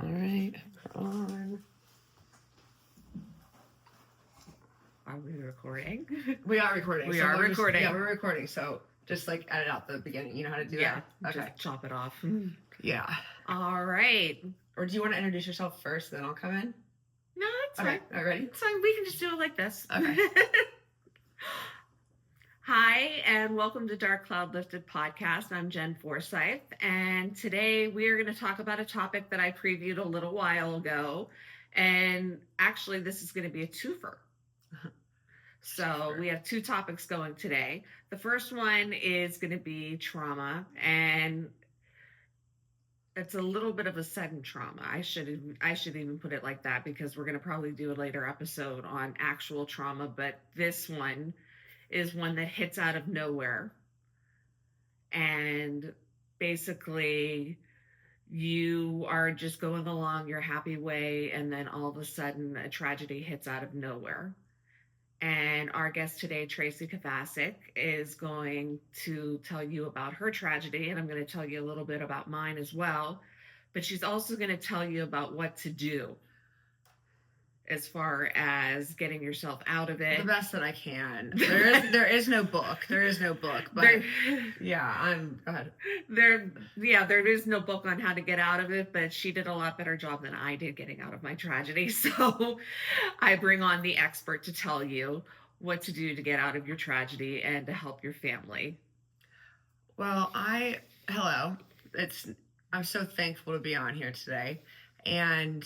All right, on. Are we recording? We are recording. We are recording. We're recording. So just like edit out the beginning. You know how to do that? Okay. Just chop it off. Yeah. All right. Or do you want to introduce yourself first, then I'll come in? No, it's Okay. fine. All right, ready? It's fine. We can just do it like this. Okay. Hi, and welcome to Dark Cloud Lifted Podcast. I'm Jen Forsyth, and today we are going to talk about a topic that I previewed a little while ago, and actually this is going to be a twofer. So we have two topics going today. The first one is going to be trauma, and it's a little bit of a sudden trauma. I should even put it like that, because we're going to probably do a later episode on actual trauma, but this one is one that hits out of nowhere. And basically you are just going along your happy way, and then all of a sudden a tragedy hits out of nowhere. And our guest today, Taci Kovacic, is going to tell you about her tragedy, and I'm going to tell you a little bit about mine as well. But she's also going to tell you about what to do as far as getting yourself out of it. The best that I can. There is no book. There is no book. But go ahead. There is no book on how to get out of it, but she did a lot better job than I did getting out of my tragedy. So I bring on the expert to tell you what to do to get out of your tragedy and to help your family. Well, hello. I'm so thankful to be on here today. And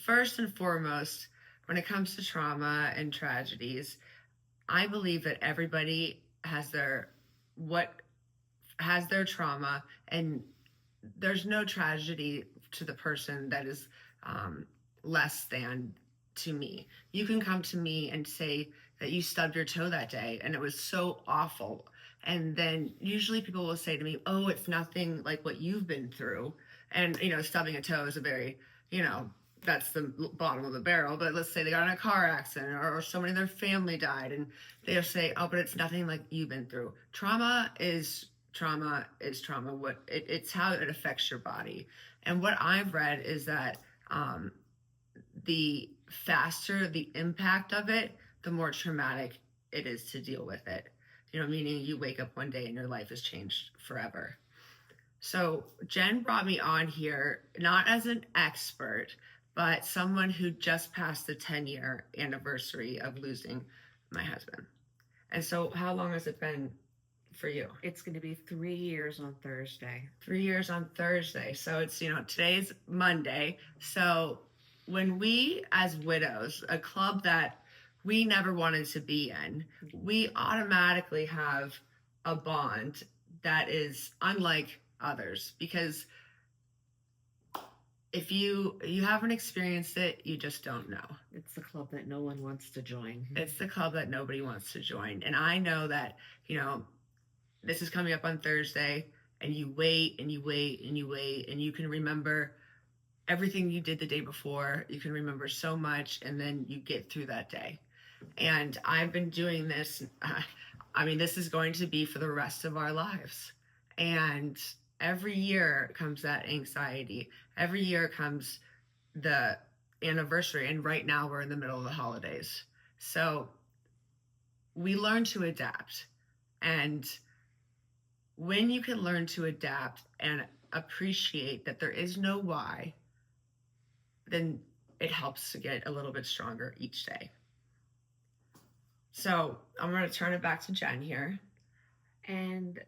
first and foremost, when it comes to trauma and tragedies, I believe that everybody has their trauma, and there's no tragedy to the person that is less than to me. You can come to me and say that you stubbed your toe that day and it was so awful. And then usually people will say to me, oh, it's nothing like what you've been through. And, stubbing a toe is a very, that's the bottom of the barrel. But let's say they got in a car accident, or somebody in their family died, and they'll say, oh, but it's nothing like you've been through. Trauma is trauma. It's how it affects your body. And what I've read is that the faster the impact of it, the more traumatic it is to deal with it. Meaning you wake up one day and your life has changed forever. So Jen brought me on here not as an expert, but someone who just passed the 10-year anniversary of losing my husband. And so how long has it been for you? It's going to be 3 years on Thursday. 3 years on Thursday. So it's, today's Monday. So when we, as widows, a club that we never wanted to be in, we automatically have a bond that is unlike others, because if you haven't experienced it, you just don't know. It's the club that no one wants to join. It's the club that nobody wants to join. And I know that, this is coming up on Thursday, and you wait and you wait and you wait, and you can remember everything you did the day before. You can remember so much, and then you get through that day. And I've been doing this. This is going to be for the rest of our lives. And every year comes that anxiety. Every year comes the anniversary. And right now we're in the middle of the holidays. So we learn to adapt. And when you can learn to adapt and appreciate that there is no why, then it helps to get a little bit stronger each day. So I'm going to turn it back to Jen here. And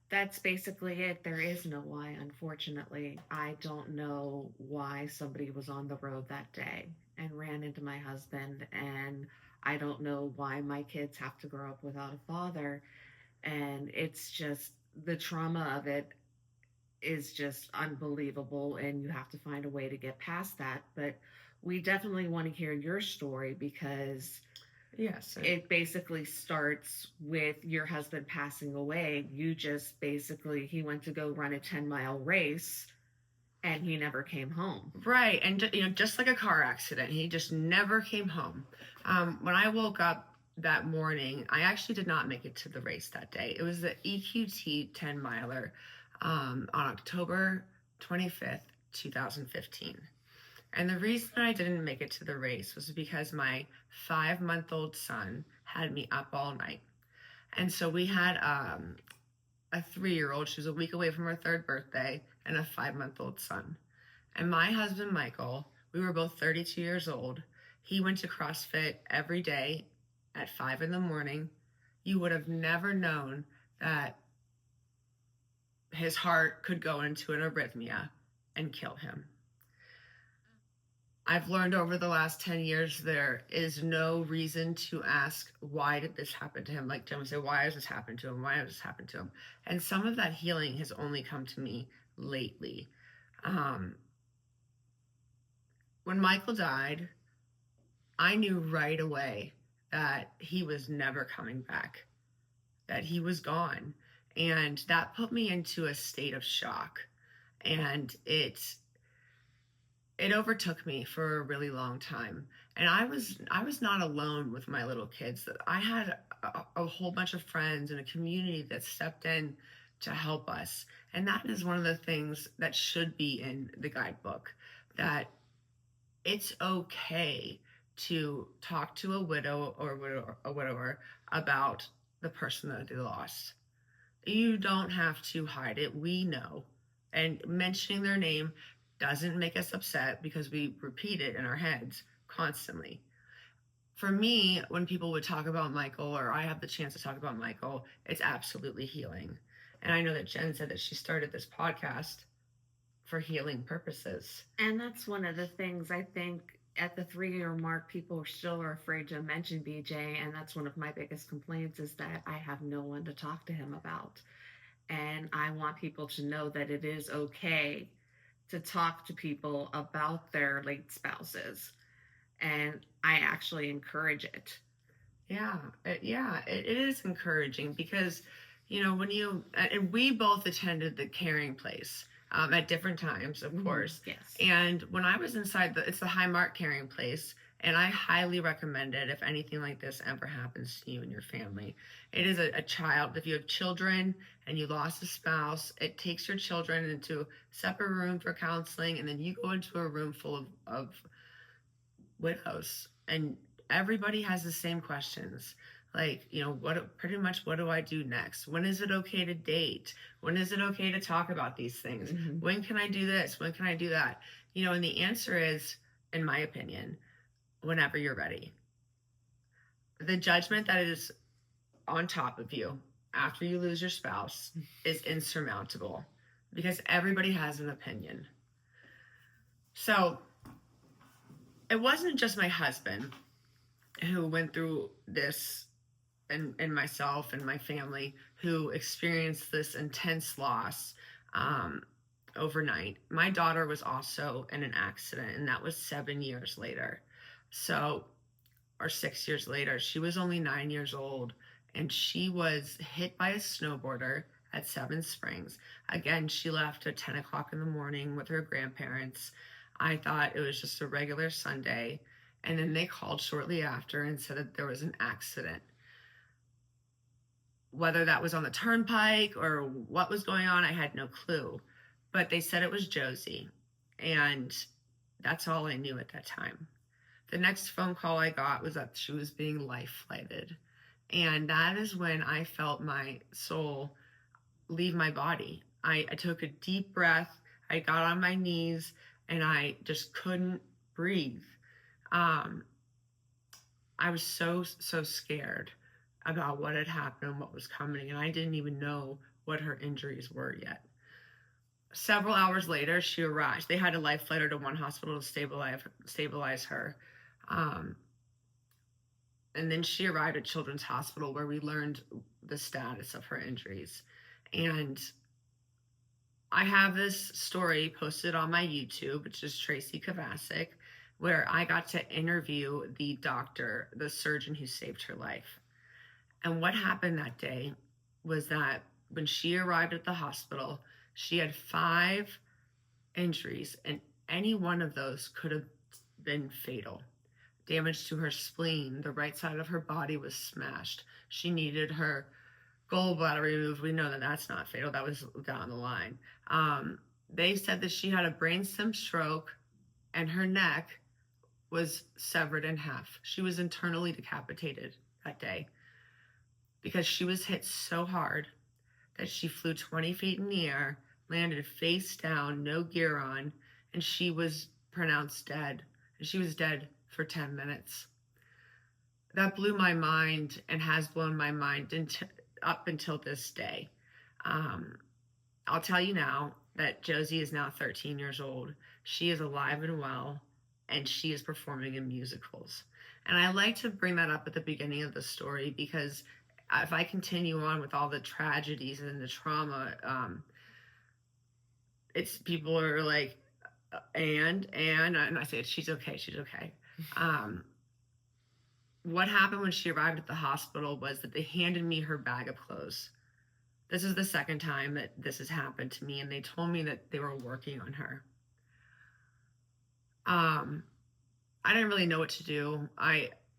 that's basically it. There is no why, unfortunately. I don't know why somebody was on the road that day and ran into my husband, and I don't know why my kids have to grow up without a father. And it's just, the trauma of it is just unbelievable, and you have to find a way to get past that. But we definitely want to hear your story, because yes, it basically starts with your husband passing away. You just basically, he went to go run a 10-mile race and he never came home. Right. And just like a car accident, he just never came home. When I woke up that morning, I actually did not make it to the race that day. It was the EQT 10-miler on October 25th, 2015. And the reason I didn't make it to the race was because my 5-month-old son had me up all night. And so we had a 3-year-old. She was a week away from her 3rd birthday, and a 5-month-old son. And my husband, Michael, we were both 32 years old. He went to CrossFit every day at 5 in the morning. You would have never known that his heart could go into an arrhythmia and kill him. I've learned over the last 10 years there is no reason to ask, why did this happen to him? Like Jen would say, why has this happened to him? Why has this happened to him? And some of that healing has only come to me lately. When Michael died, I knew right away that he was never coming back, that he was gone. And that put me into a state of shock. And it overtook me for a really long time. And I was not alone with my little kids. I had a whole bunch of friends and a community that stepped in to help us. And that is one of the things that should be in the guidebook, that it's okay to talk to a widow or a widower about the person that they lost. You don't have to hide it. We know. And mentioning their name doesn't make us upset because we repeat it in our heads constantly. For me, when people would talk about Michael, or I have the chance to talk about Michael, it's absolutely healing. And I know that Jen said that she started this podcast for healing purposes. And that's one of the things I think at the 3-year mark, people still are afraid to mention BJ. And that's one of my biggest complaints, is that I have no one to talk to him about. And I want people to know that it is okay to talk to people about their late spouses. And I actually encourage it. Yeah, it is encouraging because, and we both attended the caring place at different times, of course. Yes. And when I was inside, it's the High Mark caring place, and I highly recommend it if anything like this ever happens to you and your family. It is a child. If you have children and you lost a spouse, it takes your children into a separate room for counseling, and then you go into a room full of widows, and everybody has the same questions. Like, what do I do next? When is it okay to date? When is it okay to talk about these things? Mm-hmm. When can I do this? When can I do that? And the answer is, in my opinion, whenever you're ready. The judgment that is on top of you after you lose your spouse is insurmountable because everybody has an opinion. So it wasn't just my husband who went through this, and myself and my family who experienced this intense loss overnight. My daughter was also in an accident, and that was 7 years later. Or 6 years later. She was only 9 years old, and she was hit by a snowboarder at Seven Springs. Again, she left at 10 o'clock in the morning with her grandparents. I thought it was just a regular Sunday. And then they called shortly after and said that there was an accident. Whether that was on the turnpike or what was going on, I had no clue. But they said it was Josie. And that's all I knew at that time. The next phone call I got was that she was being life flighted. And that is when I felt my soul leave my body. I took a deep breath. I got on my knees and I just couldn't breathe. I was so scared about what had happened and what was coming, and I didn't even know what her injuries were yet. Several hours later, she arrived. They had to life flight her to one hospital to stabilize her. And then she arrived at Children's Hospital, where we learned the status of her injuries. And I have this story posted on my YouTube, which is Taci Kovacic, where I got to interview the doctor, the surgeon who saved her life. And what happened that day was that when she arrived at the hospital, she had 5 injuries, and any one of those could have been fatal. Damage to her spleen, the right side of her body was smashed. She needed her gallbladder removed. We know that that's not fatal. That was down the line. They said that she had a brainstem stroke and her neck was severed in half. She was internally decapitated that day because she was hit so hard that she flew 20 feet in the air, landed face down, no gear on, and she was pronounced dead. And she was dead for 10 minutes. That blew my mind and has blown my mind up until this day. I'll tell you now that Josie is now 13 years old. She is alive and well, and she is performing in musicals. And I like to bring that up at the beginning of the story because if I continue on with all the tragedies and the trauma, it's people are like, and I say, she's okay, she's okay. What happened when she arrived at the hospital was that they handed me her bag of clothes. This is the second time that this has happened to me, and they told me that they were working on her. I didn't really know what to do.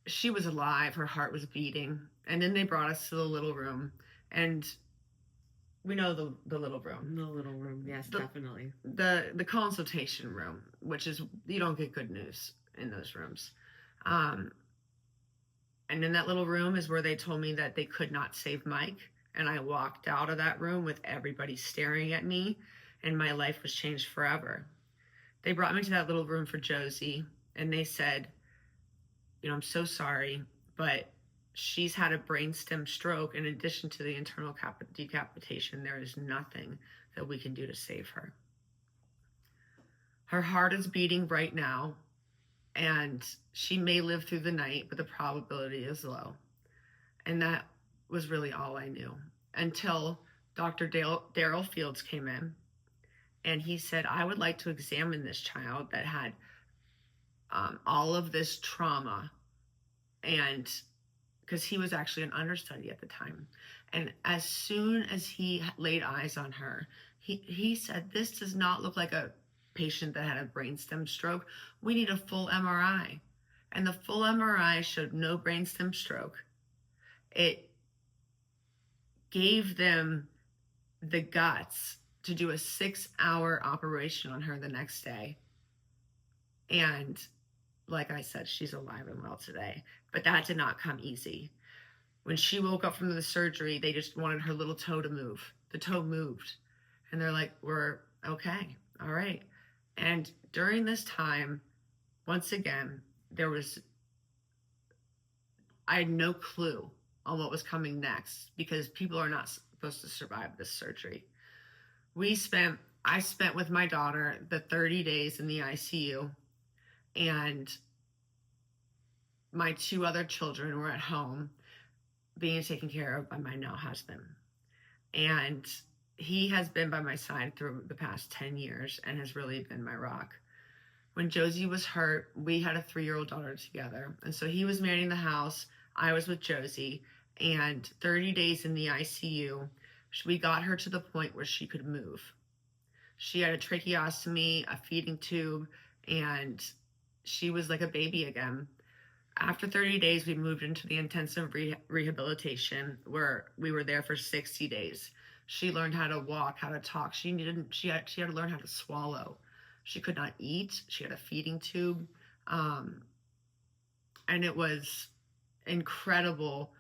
She was alive, her heart was beating, and then they brought us to the little room, and we know the little room. The little room, yes, definitely. The consultation room, which is, you don't get good news in those rooms. And in that little room is where they told me that they could not save Mike. And I walked out of that room with everybody staring at me, and my life was changed forever. They brought me to that little room for Josie, and they said, I'm so sorry, but she's had a brainstem stroke. In addition to the internal decapitation, there is nothing that we can do to save her. Her heart is beating right now, and she may live through the night, but the probability is low. And that was really all I knew until Dr. Daryl Fields came in, and he said, I would like to examine this child that had all of this trauma, and because he was actually an understudy at the time. And as soon as he laid eyes on her, he said, this does not look like a patient that had a brainstem stroke. We need a full MRI. And the full MRI showed no brainstem stroke. It gave them the guts to do a 6-hour operation on her the next day. And like I said, she's alive and well today. But that did not come easy. When she woke up from the surgery, they just wanted her little toe to move. The toe moved. And they're like, we're okay. All right. And during this time, once again, I had no clue on what was coming next because people are not supposed to survive this surgery. I spent with my daughter the 30 days in the ICU, and my 2 other children were at home being taken care of by my now husband. And he has been by my side through the past 10 years and has really been my rock. When Josie was hurt, we had a 3-year-old daughter together. And so he was managing the house. I was with Josie. And 30 days in the ICU, we got her to the point where she could move. She had a tracheostomy, a feeding tube, and she was like a baby again. After 30 days, we moved into the intensive rehabilitation where we were there for 60 days. She learned how to walk, how to talk. She had to learn how to swallow. She could not eat. She had a feeding tube. And it was incredible,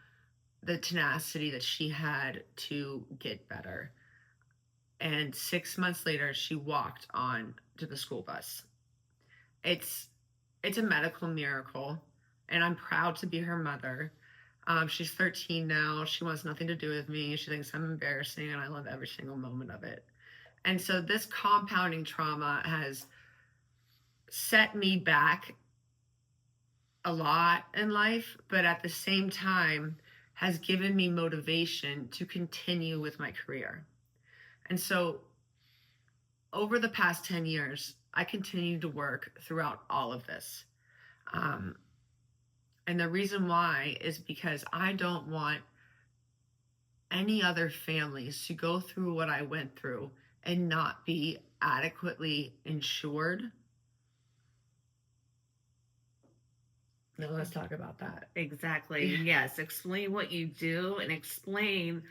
the tenacity that she had to get better. And 6 months later, she walked on to the school bus. It's a medical miracle, and I'm proud to be her mother. She's 13 now. She wants nothing to do with me. She thinks I'm embarrassing, and I love every single moment of it. And so this compounding trauma has set me back a lot in life, but at the same time has given me motivation to continue with my career. And so over the past 10 years, I continued to work throughout all of this. And the reason why is because I don't want any other families to go through what I went through and not be adequately insured. Now let's talk about that. Exactly. Yes. Explain what you do and explain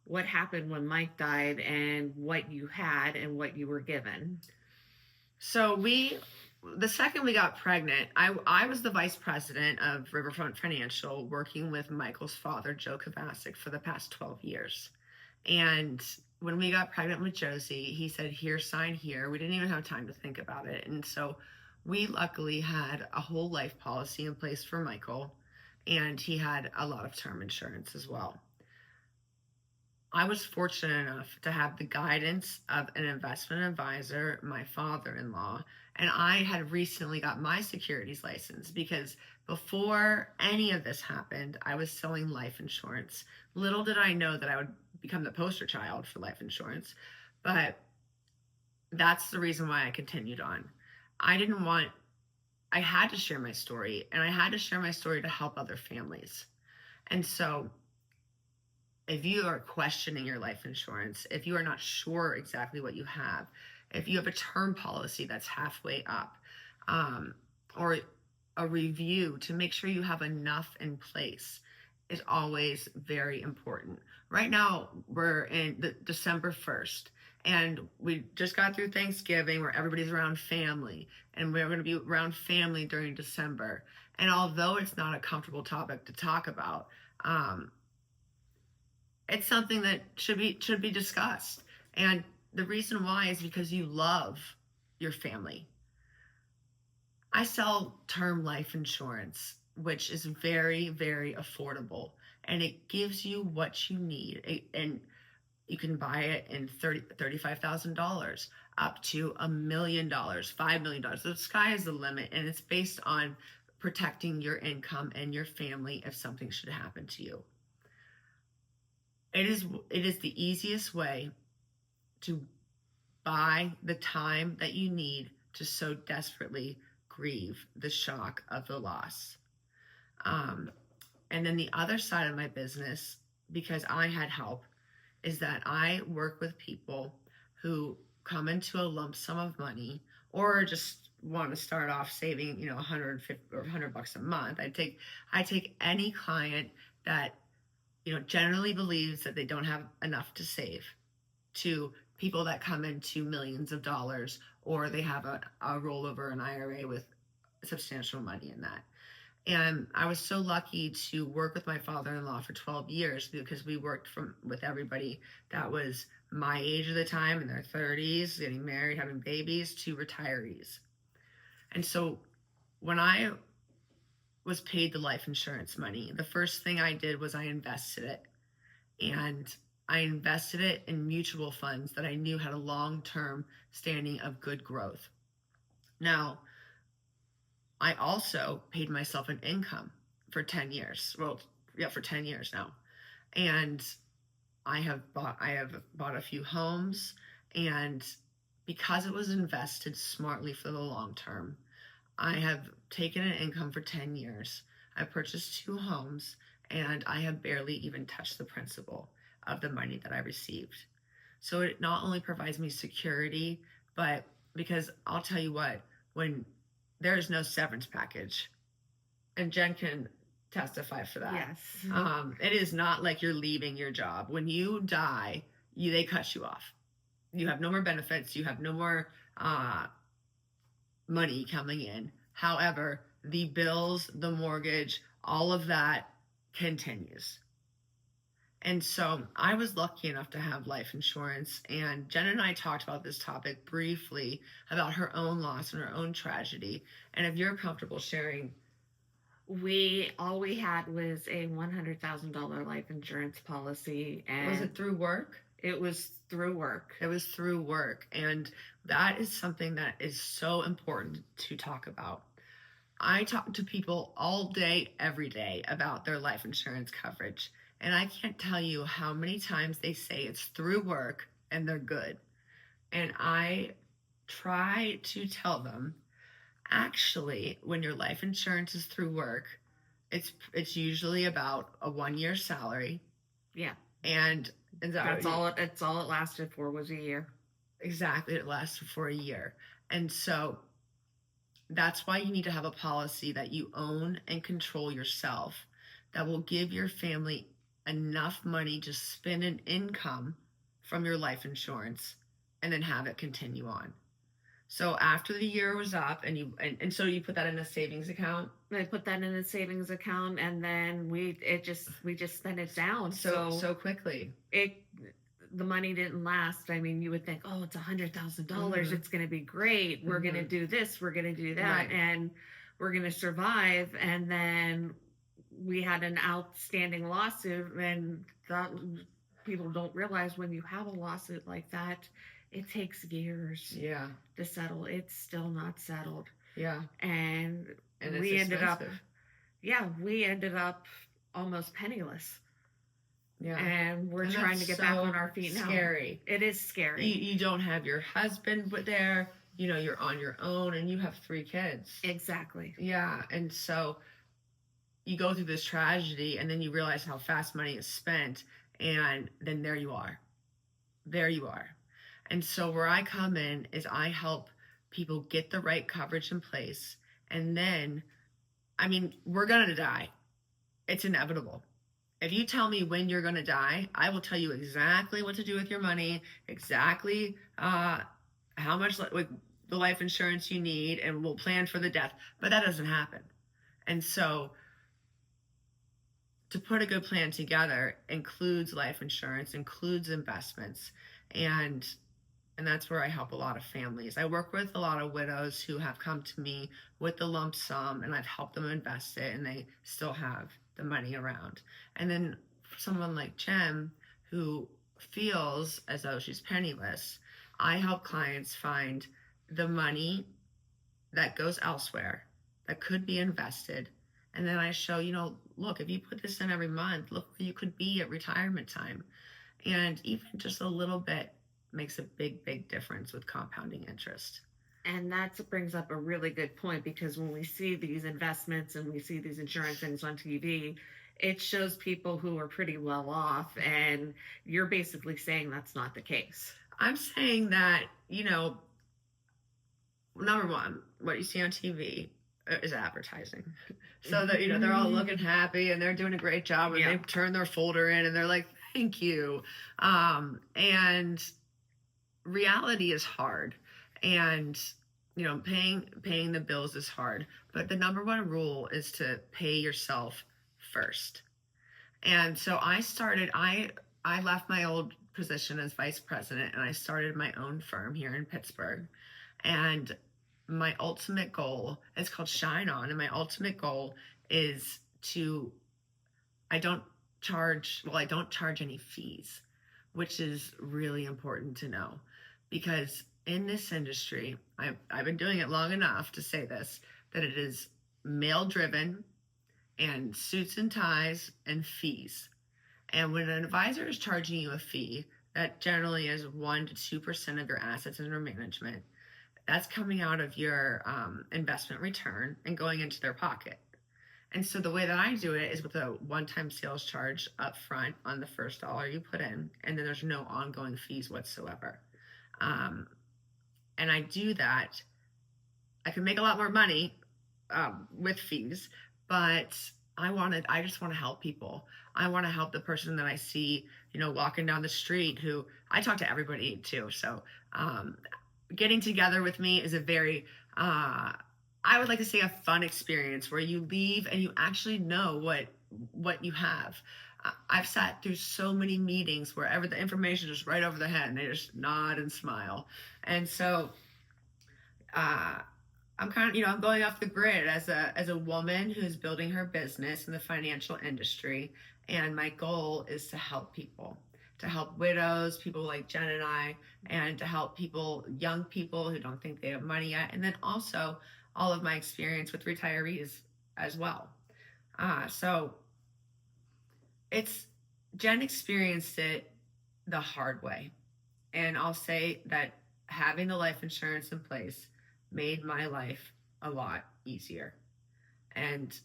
what happened when Mike died and what you had and what you were given. So the second we got pregnant, I was the vice president of Riverfront Financial, working with Michael's father, Joe Kovacic, for the past 12 years. And when we got pregnant with Josie, he said, "Here, sign here." We didn't even have time to think about it. And so we luckily had a whole life policy in place for Michael, and he had a lot of term insurance as well. I was fortunate enough to have the guidance of an investment advisor, my father-in-law, and I had recently got my securities license because before any of this happened, I was selling life insurance. Little did I know that I would become the poster child for life insurance, but that's the reason why I continued on. I didn't want, I had to share my story, and I had to share my story to help other families. And so if you are questioning your life insurance, if you are not sure exactly what you have, if you have a term policy that's halfway up, or a review to make sure you have enough in place is always very important. Right now, we're in December 1st, and we just got through Thanksgiving where everybody's around family, and we're going to be around family during December. And although it's not a comfortable topic to talk about, it's something that should be discussed. And the reason why is because you love your family. I sell term life insurance, which is very, very affordable, and it gives you what you need. And you can buy it in $35,000 up to $1 million, $5 million. The sky is the limit, and it's based on protecting your income and your family if something should happen to you. It is the easiest way to buy the time that you need to so desperately grieve the shock of the loss. And then the other side of my business, because I had help, is that I work with people who come into a lump sum of money or just want to start off saving, $150 or $100 a month. I take any client that generally believes that they don't have enough to save, to people that come into millions of dollars, or they have a rollover, an IRA with substantial money in that. And I was so lucky to work with my father-in-law for 12 years because we worked with everybody that was my age at the time, in their 30s, getting married, having babies, to retirees. And so when I was paid the life insurance money, the first thing I did was I invested it. And I invested it in mutual funds that I knew had a long-term standing of good growth. Now, I also paid myself an income for 10 years. Well, yeah, for 10 years now. And I have bought a few homes, and because it was invested smartly for the long term, I have taken an income for 10 years. I purchased 2 homes, and I have barely even touched the principal of the money that I received. So it not only provides me security, but because I'll tell you what, when there is no severance package, and Jen can testify for that. Yes. It is not like you're leaving your job. When you die, they cut you off. You have no more benefits. You have no more money coming in. However, the bills, the mortgage, all of that continues. And so I was lucky enough to have life insurance, and Jen and I talked about this topic briefly about her own loss and her own tragedy. And if you're comfortable sharing. All we had was a $100,000 life insurance policy, and Was it through work? It was through work. It was through work, and that is something that is so important to talk about. I talk to people all day, every day about their life insurance coverage, and I can't tell you how many times they say it's through work and they're good. And I try to tell them, actually, when your life insurance is through work, it's usually about a 1-year salary. Yeah. And that's all it lasted for, was a year. Exactly, it lasted for a year. And so that's why you need to have a policy that you own and control yourself, that will give your family enough money to spin an income from your life insurance and then have it continue on. So after the year was up and so you put that in a savings account. I put that in a savings account, and then we just spent it down. So quickly. It the money didn't last. I mean, you would think, oh, it's $100,000. It's going to be great. We're going to do this. We're going to do that, Right. and we're going to survive. And then we had an outstanding lawsuit, and that people don't realize when you have a lawsuit like that, it takes years Yeah. to settle. It's still not settled. Yeah. And it's we ended up, expensive. we ended up almost penniless. Yeah. And we're And trying to get so back on our feet now. Scary. It is scary. You don't have your husband there. You know, you're on your own, and you have 3 kids. Exactly. Yeah. And so you go through this tragedy, and then you realize how fast money is spent, and then there you are. There you are. And so where I come in is I help people get the right coverage in place. And then, I mean, we're going to die. It's inevitable. If you tell me when you're going to die, I will tell you exactly what to do with your money, exactly how much the life insurance you need, and we'll plan for the death. But that doesn't happen. And so to put a good plan together includes life insurance, includes investments, and that's where I help a lot of families. I work with a lot of widows who have come to me with the lump sum, and I've helped them invest it, and they still have the money around. And then for someone like Jen, who feels as though she's penniless, I help clients find the money that goes elsewhere that could be invested. And then I show, look, if you put this in every month, look where you could be at retirement time. And even just a little bit makes a big, big difference with compounding interest. And that brings up a really good point, because when we see these investments and we see these insurance things on TV, it shows people who are pretty well off, and you're basically saying that's not the case. I'm saying that, number one, what you see on TV is advertising. So that, they're all looking happy and they're doing a great job, and they turn their folder in and they're like, thank you. And reality is hard, and paying the bills is hard, but the number one rule is to pay yourself first. And so I left my old position as vice president, and I started my own firm here in Pittsburgh. And my ultimate goal is called Shine On, and my ultimate goal is I don't charge any fees, which is really important to know, because in this industry, I've been doing it long enough to say this, that it is male driven and suits and ties and fees. And when an advisor is charging you a fee, that generally is 1 to 2% of your assets under management, that's coming out of your investment return and going into their pocket. And so the way that I do it is with a one-time sales charge up front on the first dollar you put in, and then there's no ongoing fees whatsoever. And I do that. I can make a lot more money with fees, but I just want to help people. I want to help the person that I see, walking down the street, who I talk to everybody too. So getting together with me is a very, I would like to say, a fun experience where you leave and you actually know what you have. I've sat through so many meetings where the information is right over their head and they just nod and smile. And so I'm kind of, I'm going off the grid as a woman who's building her business in the financial industry. And my goal is to help people, to help widows, people like Jen and I, and to help people, young people who don't think they have money yet. And then also all of my experience with retirees as well. So Jen experienced it the hard way. And I'll say that having the life insurance in place made my life a lot easier. And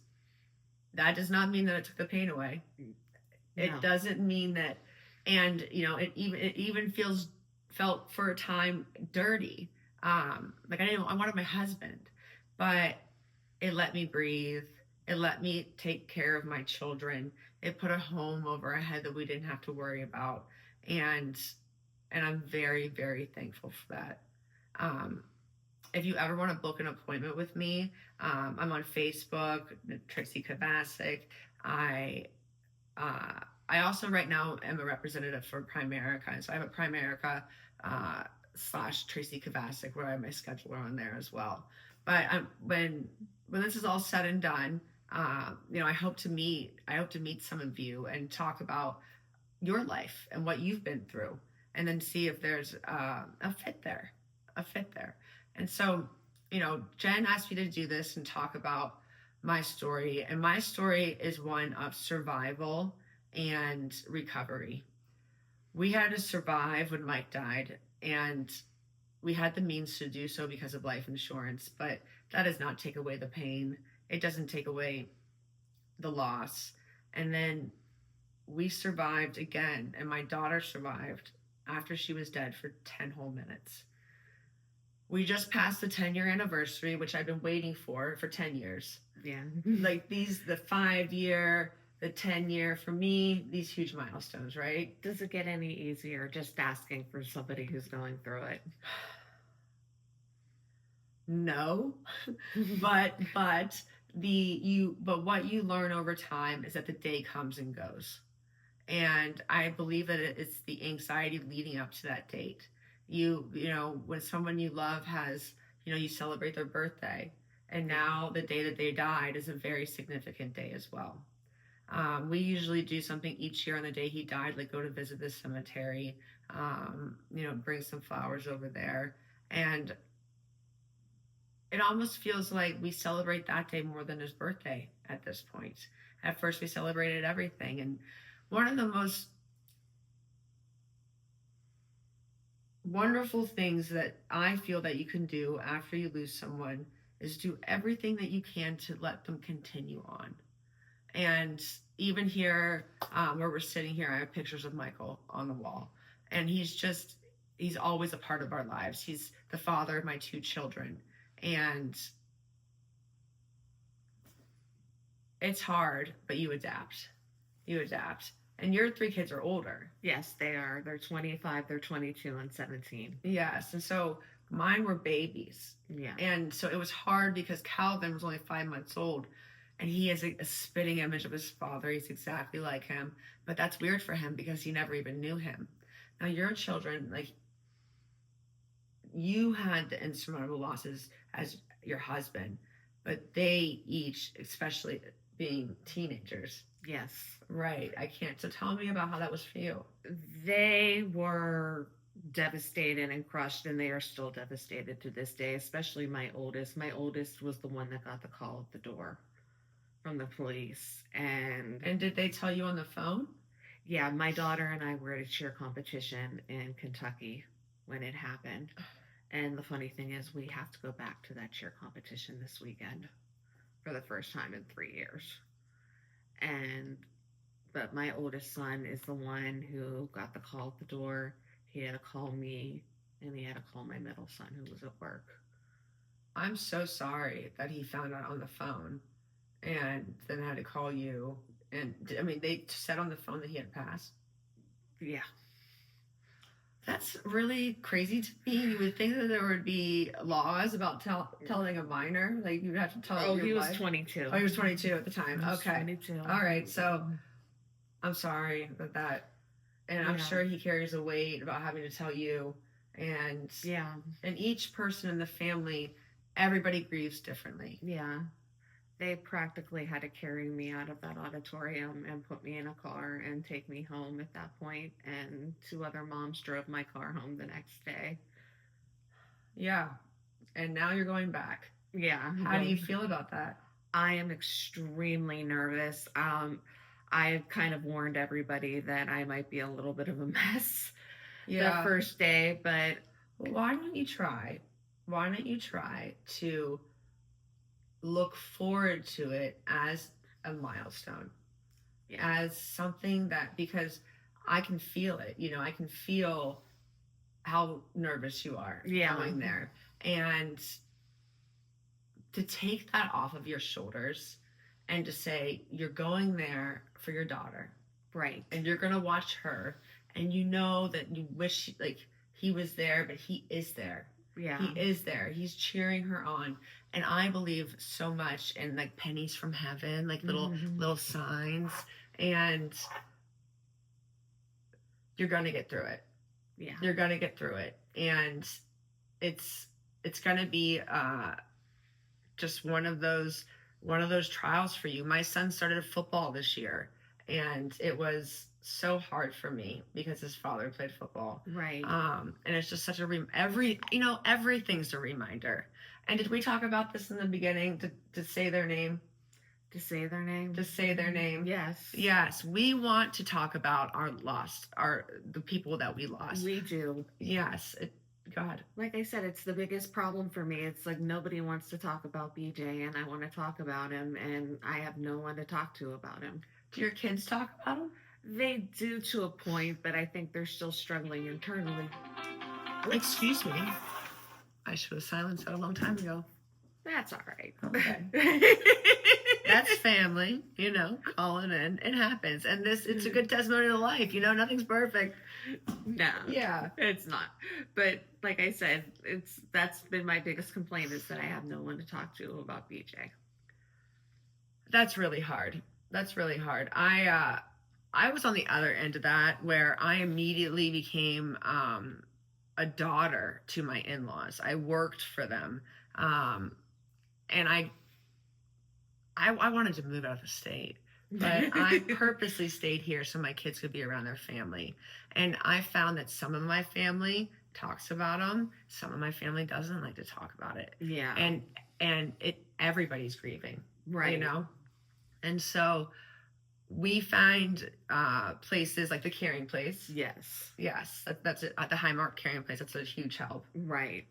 that does not mean that it took the pain away. No. It doesn't mean that, and it even felt for a time dirty. I wanted my husband, but it let me breathe. It let me take care of my children. It put a home over our head that we didn't have to worry about. And I'm very, very thankful for that. Um, if you ever want to book an appointment with me, I'm on Facebook, Taci Kovacic. I uh, I also right now am a representative for Primerica, and so I have a Primerica uh, slash Taci Kovacic where I have my scheduler on there as well. But when this is all said and done, I hope to meet some of you and talk about your life and what you've been through, and then see if there's a fit there, a fit there. And so, Jen asked me to do this and talk about my story, and my story is one of survival and recovery. We had to survive when Mike died, and we had the means to do so because of life insurance, but that does not take away the pain. It doesn't take away the loss. And then we survived again, and my daughter survived after she was dead for 10 whole minutes. We just passed the 10-year anniversary, which I've been waiting for 10 years. Yeah. Like the 5-year, the 10-year, for me, these huge milestones, right? Does it get any easier just asking for somebody who's going through it? No. but what you learn over time is that the day comes and goes. And I believe that it's the anxiety leading up to that date. When someone you love has, you celebrate their birthday, and now the day that they died is a very significant day as well. We usually do something each year on the day he died, like go to visit the cemetery, bring some flowers over there. And it almost feels like we celebrate that day more than his birthday at this point. At first, we celebrated everything. And one of the most wonderful things that I feel that you can do after you lose someone is do everything that you can to let them continue on. And even here, where we're sitting here, I have pictures of Michael on the wall. And he's always a part of our lives. He's the father of my 2 children. And it's hard, but you adapt. You adapt. And your 3 kids are older. Yes, they are. They're 25, they're 22, and 17. Yes. And so mine were babies. Yeah. And so it was hard because Calvin was only 5 months old. And he is a spitting image of his father. He's exactly like him. But that's weird for him because he never even knew him. Now, your children, like, you had the insurmountable losses as your husband, but they each, especially being teenagers. Yes. Right. I can't. So tell me about how that was for you. They were devastated and crushed, and they are still devastated to this day, especially my oldest. My oldest was the one that got the call at the door from the police. And did they tell you on the phone? Yeah, my daughter and I were at a cheer competition in Kentucky when it happened. And the funny thing is, we have to go back to that cheer competition this weekend for the first time in 3 years. But my oldest son is the one who got the call at the door. He had to call me, and he had to call my middle son who was at work. I'm so sorry that he found out on the phone and then had to call you. And I mean, they said on the phone that he had passed. Yeah. That's really crazy to me. You would think that there would be laws about telling a minor, like you'd have to tell. Oh, he was 22. Oh, he was 22 at the time. Okay. 22. All right. So I'm sorry about that. And I'm sure he carries a weight about having to tell you. And and each person in the family, everybody grieves differently. Yeah. They practically had to carry me out of that auditorium and put me in a car and take me home at that point. And 2 other moms drove my car home the next day. Yeah. And now you're going back. Yeah. How do you feel about that? I am extremely nervous. I've kind of warned everybody that I might be a little bit of a mess the first day, but why don't you try? Why don't you try to look forward to it as a milestone, as something that, because I can feel it, I can feel how nervous you are going there. And to take that off of your shoulders and to say, you're going there for your daughter, Right. and you're going to watch her, and you know that you wish, like, he was there, but he is there. Yeah. He is there. He's cheering her on. And I believe so much in, like, pennies from heaven, like little signs. And you're going to get through it. Yeah. You're going to get through it. And it's going to be just one of those trials for you. My son started football this year, and it was so hard for me because his father played football. Right. And it's just such a everything's a reminder. And did we talk about this in the beginning, to say their name? To say their name? To say their name. Yes. Yes. We want to talk about the people that we lost. We do. Yes. God. Like I said, it's the biggest problem for me. It's like nobody wants to talk about BJ, and I want to talk about him, and I have no one to talk to about him. Do your kids talk about him? They do to a point, but I think they're still struggling internally. Excuse me. I should have silenced that a long time ago. That's all right. Okay. That's family, calling in. It happens. And it's a good testimony to life. Nothing's perfect. No. Yeah. It's not. But like I said, that's been my biggest complaint, is that I have no one to talk to about BJ. That's really hard. I was on the other end of that, where I immediately became a daughter to my in-laws. I worked for them. And I wanted to move out of the state, but I purposely stayed here so my kids could be around their family. And I found that some of my family talks about them. Some of my family doesn't like to talk about it. Yeah. And everybody's grieving, right. And so we find places like the Caring Place. Yes. Yes. That's it. At the Highmark Caring Place. That's a huge help. Right.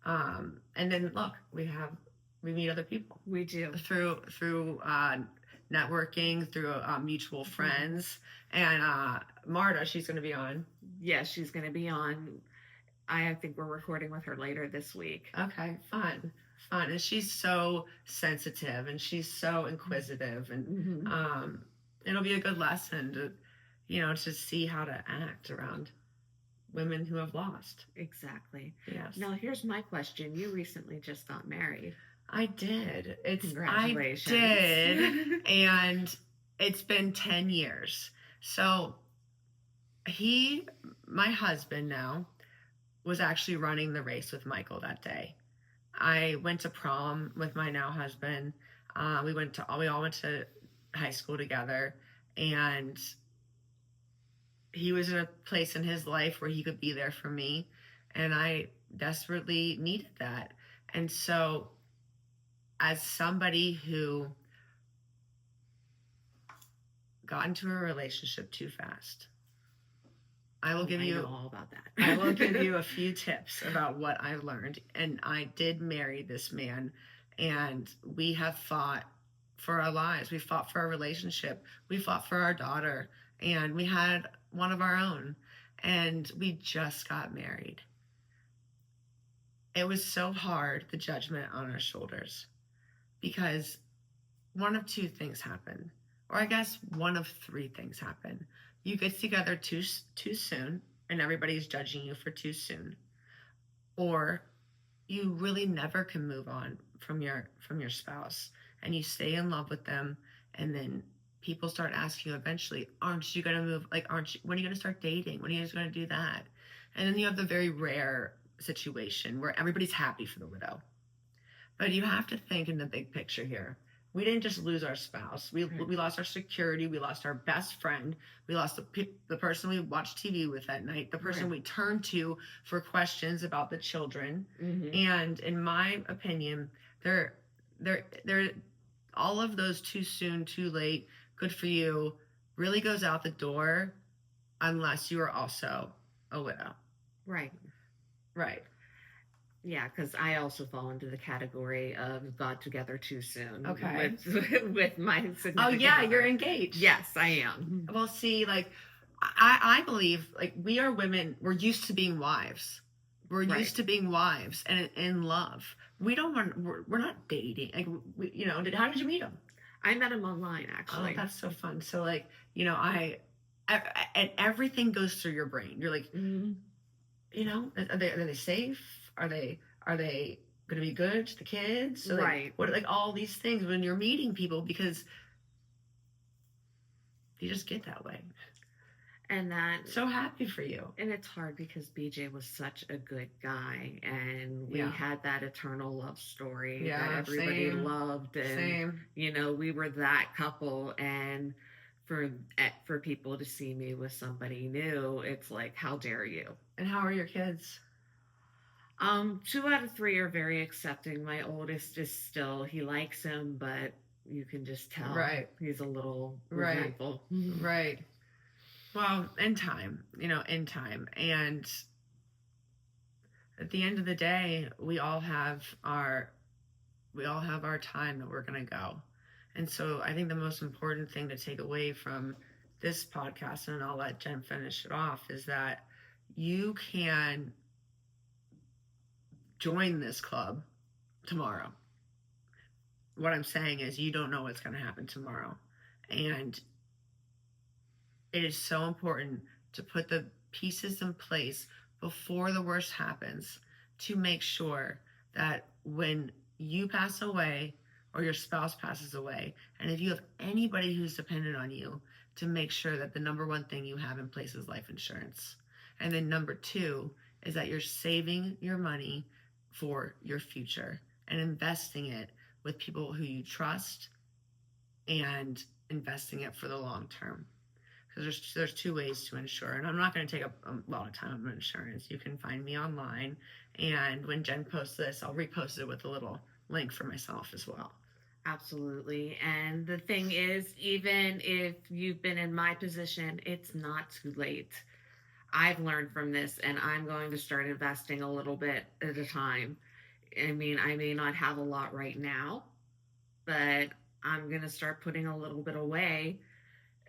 And then look, we meet other people. We do. Through networking, through mutual friends. And Marta, she's going to be on. Yes, she's going to be on. I think we're recording with her later this week. Okay, fun. And she's so sensitive, and she's so inquisitive, and it'll be a good lesson to see how to act around women who have lost. Exactly. Yes. Now, here's my question. You recently just got married. I did. Congratulations. I did. And it's been 10 years. So my husband now, was actually running the race with Michael that day. I went to prom with my now husband. We all went to high school together, and he was in a place in his life where he could be there for me, and I desperately needed that. And so, as somebody who got into a relationship too fast, I will give you all about that. I will give you a few tips about what I learned. And I did marry this man, and we have fought for our lives. We fought for our relationship. We fought for our daughter, and we had one of our own, and we just got married. It was so hard, the judgment on our shoulders, because one of two things happened, or I guess one of three things happened. You get together too soon, and everybody's judging you for too soon, or you really never can move on from your spouse, and you stay in love with them, and then people start asking you eventually, aren't you going to move? Like, when are you going to start dating? When are you guys going to do that? And then you have the very rare situation where everybody's happy for the widow. But you have to think in the big picture here. We didn't just lose our spouse. We lost our security. We lost our best friend. We lost the person we watched TV with that night, the person we turned to for questions about the children. Mm-hmm. And in my opinion, they're all of those too soon, too late, good for you, really goes out the door unless you are also a widow. Right. Yeah, because I also fall into the category of got together too soon. Okay. With my significant Oh, yeah, other. You're engaged. Yes, I am. Well, see, like, I believe, like, we are women, we're used to being wives. We're used to being wives and in love. We're not dating. Like, how did you meet him? I met him online, Oh, actually. that's so fun. So like, and everything goes through your brain. You're like, Mm, are they safe? Are they going to be good to the kids? So like, right. what like all these things when you're meeting people because you just get that way. And that So happy for you. and it's hard because BJ was such a good guy, and we Yeah. had that eternal love story that Yeah. everybody Same. loved, and Same. we were that couple. And for people to see me with somebody new, it's like, how dare you? And how are your kids? 2 out of 3 are very accepting. My oldest is still, he likes him, but you can just tell Right. he's a little Right. resentful. Right. Well, in time, in time. And at the end of the day, we all have our time that we're going to go. And so I think the most important thing to take away from this podcast, and I'll let Jen finish it off, is that you can join this club tomorrow. What I'm saying is you don't know what's going to happen tomorrow. And it is so important to put the pieces in place before the worst happens to make sure that when you pass away or your spouse passes away, and if you have anybody who's dependent on you, to make sure that the number one thing you have in place is life insurance. And then number two is that you're saving your money for your future and investing it with people who you trust and investing it for the long term. Because there's two ways to insure, and I'm not going to take up a lot of time on insurance. You can find me online, and when Jen posts this, I'll repost it with a little link for myself as well. Absolutely. And the thing is, even if you've been in my position, it's not too late. I've learned from this, and I'm going to start investing a little bit at a time. I mean, I may not have a lot right now, but I'm going to start putting a little bit away,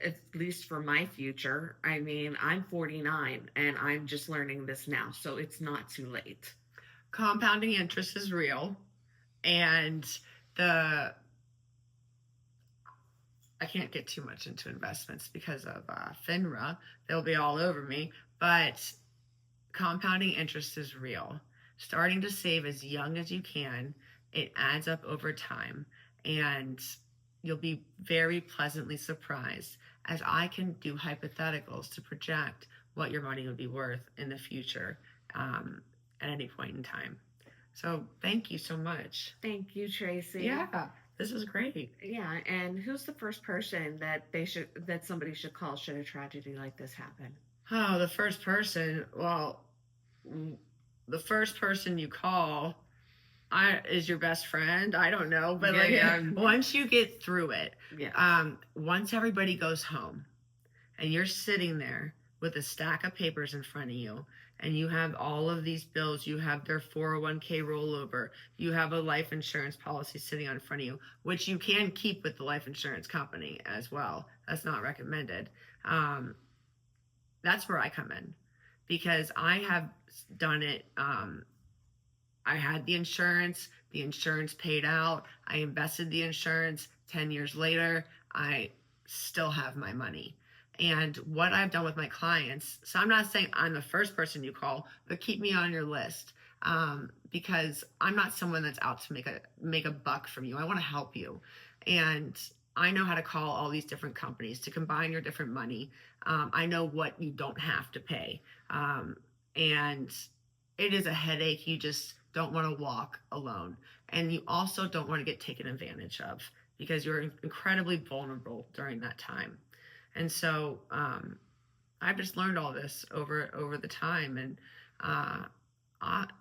at least for my future. I mean, I'm 49 and I'm just learning this now, so it's not too late. Compounding interest is real, and I can't get too much into investments because of FINRA. They'll be all over me, but compounding interest is real. Starting to save as young as you can, it adds up over time, and you'll be very pleasantly surprised as I can do hypotheticals to project what your money would be worth in the future at any point in time. So thank you so much. Thank you, Tracy. Yeah, this is great. Yeah, and who's the first person that somebody should call should a tragedy like this happen? Oh, the first person. Well, the first person you call is your best friend. I don't know, but once you get through it, once everybody goes home, and you're sitting there with a stack of papers in front of you, and you have all of these bills, you have their 401k rollover, you have a life insurance policy sitting in front of you, which you can keep with the life insurance company as well. That's not recommended. That's where I come in, because I have done it. I had the insurance paid out, I invested the insurance, 10 years later, I still have my money. And what I've done with my clients, so I'm not saying I'm the first person you call, but keep me on your list, because I'm not someone that's out to make a buck from you. I want to help you. And I know how to call all these different companies to combine your different money. I know what you don't have to pay. And it is a headache. You just don't want to walk alone. And you also don't want to get taken advantage of, because you're incredibly vulnerable during that time. And so I've just learned all this over the time. And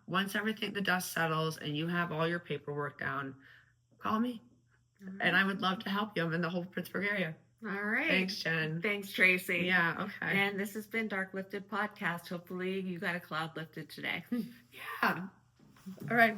once the dust settles and you have all your paperwork down, call me. Right. And I would love to help you. I'm in the whole Pittsburgh area. All right. Thanks, Jen. Thanks, Tracy. Yeah, okay. And this has been Dark Lifted Podcast. Hopefully you got a cloud lifted today. Yeah. All right.